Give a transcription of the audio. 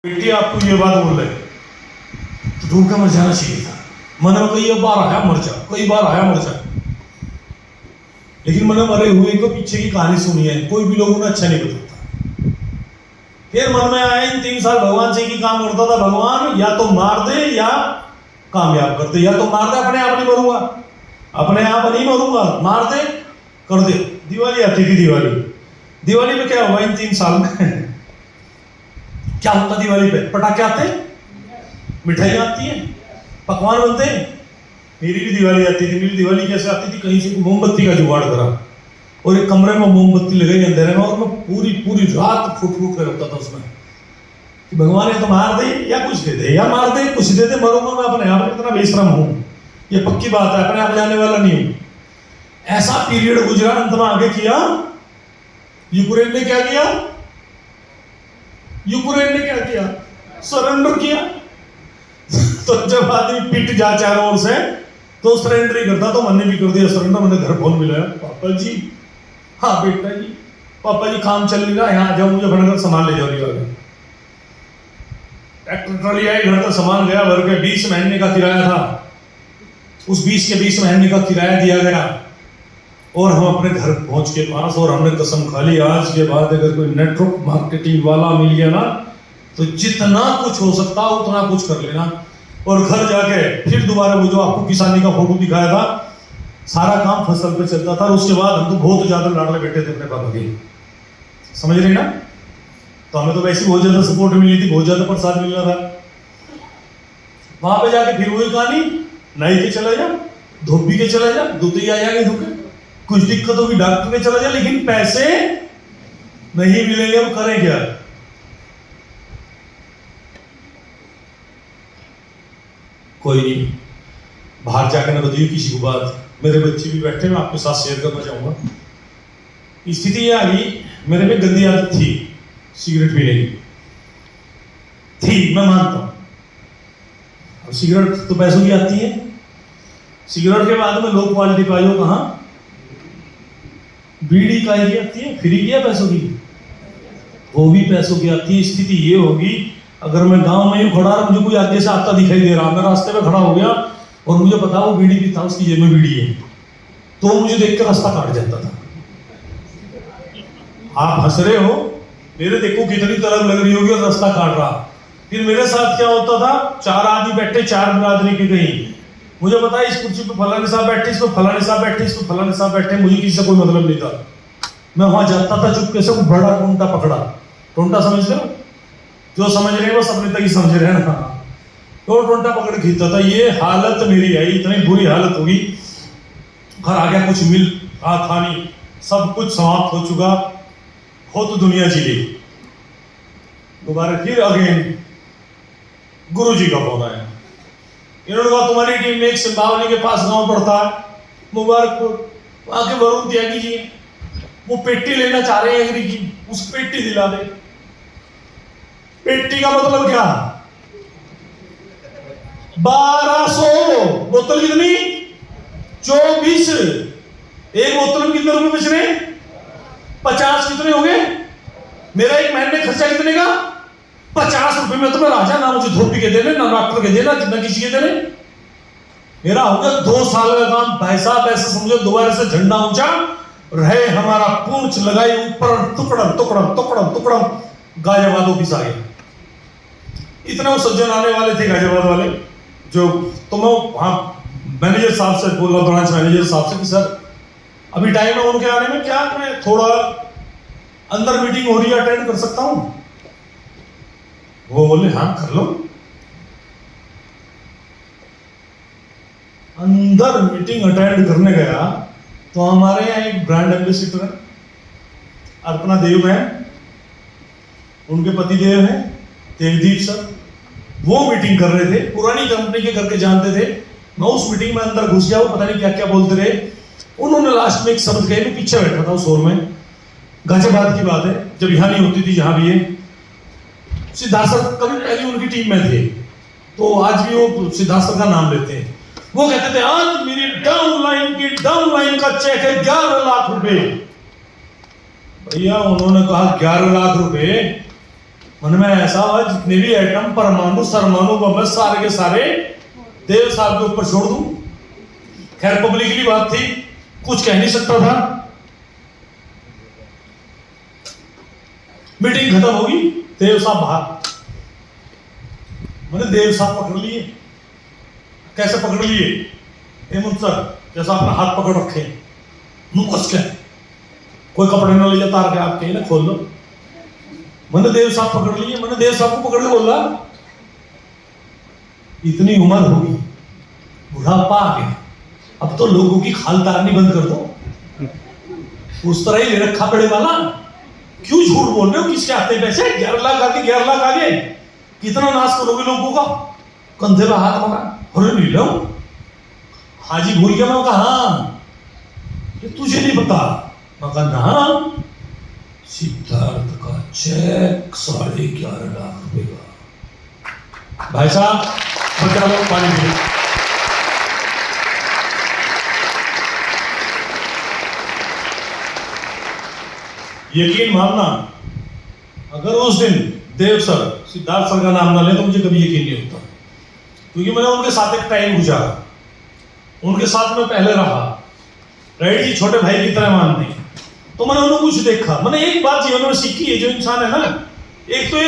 बेटी आपको ये बात बोल रहे तो ढूंढ कर मर जाना चाहिए था। मन में कई बार आया मर जा, कई बार आया मर जा, लेकिन मैंने मरे हुए को पीछे की कहानी सुनी है, कोई भी लोगों ने अच्छा नहीं बताता। फिर मन में आया इन 3 साल भगवान से की काम करता था, भगवान या तो मार दे या कामयाब कर दे, या तो मार दे अपने आप नहीं मरूंगा, अपने आप नहीं मरूंगा, मार दे कर दे। दिवाली आती थी, दिवाली में क्या हुआ इन 3 साल में? क्या होता दिवाली पे? पटाखे आते, मिठाइयाँ आती हैं, पकवान बनते हैं। मेरी भी दिवाली आती थी। मेरी दिवाली कैसे आती थी? कहीं से मोमबत्ती का जुगाड़ करा और एक कमरे में मोमबत्ती लगाई अंधेरे में, और मैं पूरी रात फूट कर होता था उसमें कि भगवान ये तो मार दे या कुछ दे दे, या मार दे कुछ दे दे, मरूंगा मैं अपने आप। इतना बेशरम हूं, ये पक्की बात है, अपने आप जाने वाला नहीं हूं। ऐसा पीरियड गुजरा। अंत में आगे किया यूक्रेन ने क्या किया? यूक्रेन ने क्या किया? सरेंडर किया। तो जब आदमी पिट जा चारों ओर से तो सरेंडर ही करता, तो मैंने भी कर दिया सरेंडर। मैंने घर फोन मिलाया, पापा जी, हाँ बेटा जी, पापा जी काम चल नहीं रहा, यहाँ आ जाओ, मुझे भरकर सामान ले जाओ। ट्रैक्टर ट्रॉली आई, घर का सामान गया भर के। 20 महीने का किराया था, उस 20 के 20 महीने का किराया दिया गया, और हम अपने घर पहुंच के पास, और हमने कसम खा ली आज के बाद अगर कोई नेटवर्क मार्केटिंग वाला मिल गया ना, तो जितना कुछ हो सकता उतना कुछ कर लेना। और घर जाके फिर दोबारा वो जो आपको किसानी का फोटो दिखाया था, सारा काम फसल पे चलता था। और उसके बाद हम तो बहुत ज्यादा लाडले बैठे थे अपने पापा के, समझ रहे ना? तो हमें तो वैसे बहुत ज्यादा सपोर्ट मिली थी, बहुत ज्यादा प्रसाद मिल रहा था। वहां पे जाके फिर वही कहानी, नाई के चला जा, धोबी के चला जा, दुतिया जाएंगे धोखे, कुछ दिक्कत होगी डॉक्टर के चला जा, लेकिन पैसे नहीं मिलेंगे। अब करें क्या? कोई नहीं, बाहर जाकर ना बताइए किसी को बात। मेरे बच्चे भी बैठे, मैं आपके साथ शेयर करना चाहूंगा। स्थिति ये आ गई, मेरे में गंदी आदत थी सिगरेट पीने की, थी, मैं मानता हूं। अब सिगरेट तो पैसों की आती है, सिगरेट के बाद में लो क्वालिटी पाइयो कहां? बीड़ी का ही आती है, फ्री की है पैसों की, वो भी पैसों की आती है। स्थिति ये होगी, अगर मैं गांव में ही खड़ा, मुझे कोई आगे से आता दिखाई दे रहा, मैं रास्ते में खड़ा हो गया और मुझे पता वो बीड़ी पीता, उसकी जेब में बीड़ी है, तो मुझे देख कर रास्ता काट जाता था। आप हंस रहे हो, मेरे देखो कितनी तरफ लग रही होगी और रास्ता काट रहा। फिर मेरे साथ क्या होता था, 4 आदमी बैठे, 4 बिरादरी के कहीं, मुझे पता है इस कुर्सी पे फलाने साहब बैठे, इस पे फलाने साहब बैठे, इस पे फलाने साहब बैठे, मुझे किसी से कोई मतलब नहीं था। मैं वहां जाता था चुपके से, बड़ा टोंटा पकड़ा। टोंटा समझ रहे हो? जो समझ रहे हैं बस अपने तक ही समझ रहे हैं ना। तो टोंटा पकड़ खींचता था। ये हालत मेरी आई, इतनी बुरी हालत होगी, घर आ गया, कुछ मिल रहा था नहीं, सब कुछ समाप्त हो चुका हो, तो दुनिया जी ली। दोबारा फिर अगेन गुरु जी का फोन आया। इन्होंने कहा तुम्हारी टीम में एक सिंबावली के पास गांव पड़ता है, मुबारकपुर, वहां के वरुण त्यागी जी, वो पेटी लेना चाह रहे हैं एग्री की, उस पेटी दिला दे। पेटी का मतलब क्या? 1200 बोतल, कितनी? 24। एक बोतल में कितने रुपए बच रहे? 50। कितने हो गए? मेरा एक महीने खर्चा कितने का? 50 रुपए में। तो मैं राजा, ना मुझे धोबी के देने, ना डॉक्टर के देना, ना किसी के देने। मेरा हो गया 2 साल का काम। भाई साहब ऐसे समझो, दोबारा से झंडा ऊंचा रहे, हमारा पूंछ लगाई ऊपर, टुकड़म टुकड़म टुकड़म टुकड़म, गाजियाबाद ऑफिस आ गया। इतना वो सज्जन आने वाले थे गाजियाबाद वाले, जो तो मैं वहां मैनेजर साहब से बोल रहा, ब्रांच मैनेजर साहब से कि सर अभी टाइम है उनके आने में, क्या मैं थोड़ा अंदर मीटिंग हो रही है, अटेंड कर सकता हूं? वो बोले हाँ कर लो। अंदर मीटिंग अटेंड करने गया तो हमारे यहाँ एक ब्रांड एम्बेसडर है, अर्पणा देव है, उनके पति देव है तेजदीप सर, वो मीटिंग कर रहे थे, पुरानी कंपनी के करके जानते थे। मैं उस मीटिंग में अंदर घुस गया, वो पता नहीं क्या क्या बोलते रहे। उन्होंने लास्ट में एक शब्द कहे, मैं पीछे बैठा था उस शोर में, गाजियाबाद की बात है, जब यहाँ नहीं होती थी, जहां भी है। सिद्धार्थ सर कभी पहले उनकी टीम में थे, तो आज भी वो सिद्धार्थ सर का नाम लेते हैं। वो कहते थे आज मेरी डाउन लाइन का चेक है 11 लाख रुपए। भैया उन्होंने कहा 11 लाख रुपए, मन में ऐसा हुआ जितने भी एटम परमाणु परमाणु बम है सारे के सारे देव साहब के ऊपर छोड़ दूं। खैर पब्लिकली बात थी, कुछ कह नहीं सकता था। मीटिंग खत्म होगी, देव साहब बाहर। मैंने देव साहब पकड़ लिए। कैसे पकड़ लिए? हेमंत सर जैसा अपना हाथ पकड़ रखे, मुंह कस के, कोई कपड़े न ले जा तार के आपके ना खोल लो। मैंने देव साहब पकड़ लिए। मैंने देव साहब को पकड़ के बोला, इतनी उम्र होगी, बुढ़ापा आ गया, अब तो लोगों की खाल तारनी बंद कर दो। उस तरह ही ले रखा बड़े वाला, क्यों झूठ बोल रहे हो? किसके आते पैसे? 11 लाख आगे 11 लाख आगे, कितना नाश करोगे लोगों का? कंधे पे हाथ मारा, अरे नहीं लो हाजी भूल गया। मैं कहा हाँ, ये तुझे नहीं पता? मैं कहा ना, सिद्धार्थ का चेक 11.5 लाख रुपए का। भाई साहब बचा लो पानी पी। यकीन मानना, अगर उस दिन देव सर सिद्धार्थ सर का नाम ना ले तो मुझे कभी यकीन नहीं होता, क्योंकि मैंने उनके साथ एक टाइम गुजारा, उनके साथ में पहले रहा, राइट जी, छोटे भाई की तरह मानते। तो मैंने उन्हें कुछ देखा। मैंने एक बात जीवन में सीखी है, जो इंसान है ना, एक तो